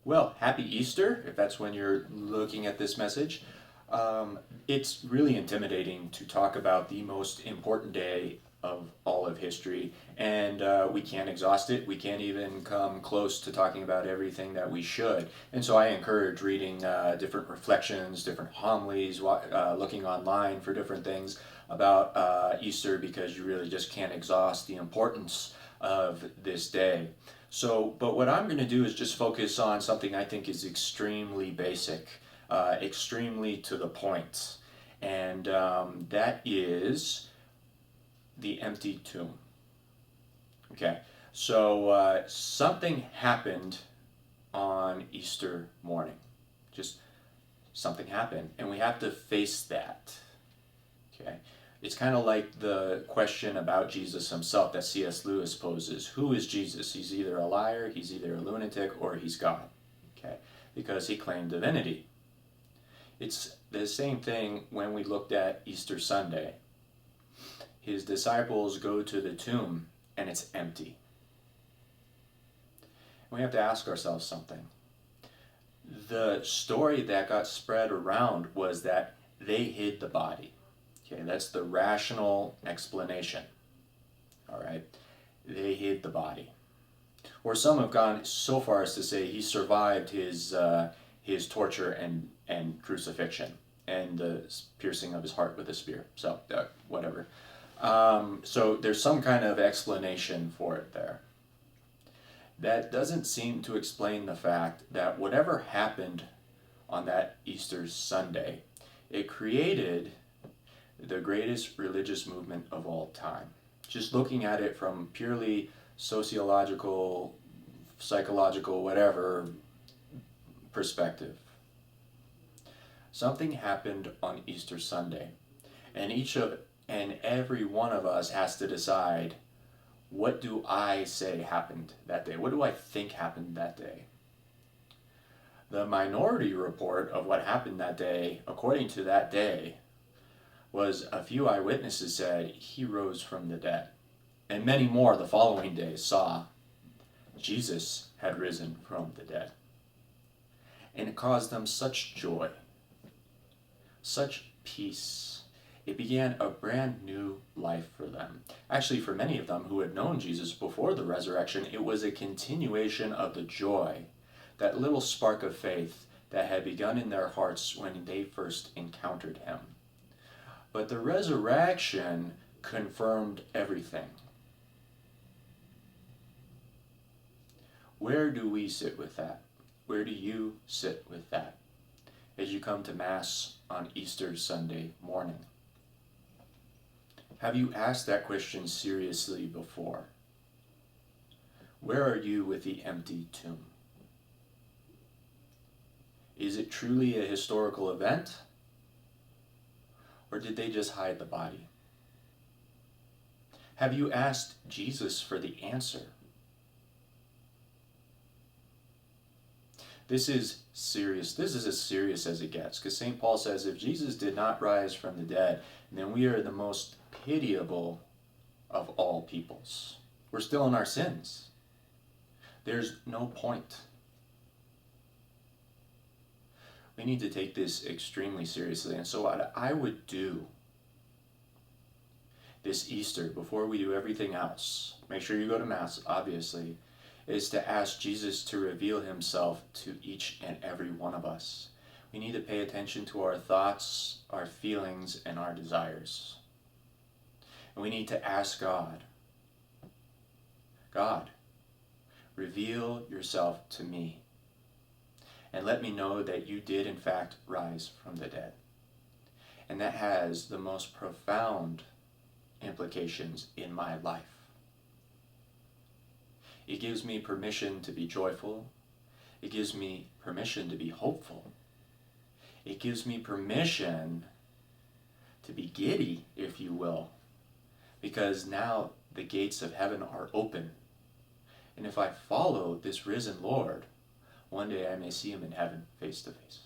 Well, happy Easter, if that's when you're looking at this message. It's really intimidating to talk about the most important day of all of history, and we can't exhaust it. We can't even come close to talking about everything that we should. And so I encourage reading different reflections, different homilies, looking online for different things about Easter because you really just can't exhaust the importance of this day. So, but what I'm going to do is just focus on something I think is extremely basic, extremely to the point, and that is the empty tomb. Okay, so something happened on Easter morning. Just something happened, and we have to face that. Okay, it's kind of like the question about Jesus himself that C.S. Lewis poses. Who is Jesus? He's either a liar, he's either a lunatic, or he's God. Okay, because he claimed divinity. It's the same thing when we looked at Easter Sunday. His disciples go to the tomb and it's empty. We have to ask ourselves something. The story that got spread around was that they hid the body. Okay, that's the rational explanation. All right, they hid the body. Or some have gone so far as to say he survived his torture and crucifixion and the piercing of his heart with a spear. So whatever. So there's some kind of explanation for it there. That doesn't seem to explain the fact that whatever happened on that Easter Sunday, it created the greatest religious movement of all time. Just looking at it from purely sociological, psychological, whatever perspective. Something happened on Easter Sunday, and each of and every one of us has to decide, what do I say happened that day? What do I think happened that day? The minority report of what happened that day, according to that day, was a few eyewitnesses said he rose from the dead. And many more the following day saw Jesus had risen from the dead. And it caused them such joy, such peace. It began a brand new life for them. Actually, for many of them who had known Jesus before the resurrection, it was a continuation of the joy, that little spark of faith that had begun in their hearts when they first encountered him. But the resurrection confirmed everything. Where do we sit with that? Where do you sit with that as you come to Mass on Easter Sunday morning? Have you asked that question seriously before? Where are you with the empty tomb? Is it truly a historical event? Or did they just hide the body? Have you asked Jesus for the answer? This is serious. This is as serious as it gets, because St. Paul says if Jesus did not rise from the dead, then we are the most pitiable of all peoples. We're still in our sins. There's no point. We need to take this extremely seriously. And so what I would do this Easter, before we do everything else, make sure you go to Mass, obviously, is to ask Jesus to reveal himself to each and every one of us. We need to pay attention to our thoughts, our feelings, and our desires. And we need to ask God, God, reveal yourself to me, and let me know that you did in fact rise from the dead. And that has the most profound implications in my life. It gives me permission to be joyful. It gives me permission to be hopeful. It gives me permission to be giddy, if you will, because now the gates of heaven are open. And if I follow this risen Lord, one day I may see him in heaven face to face.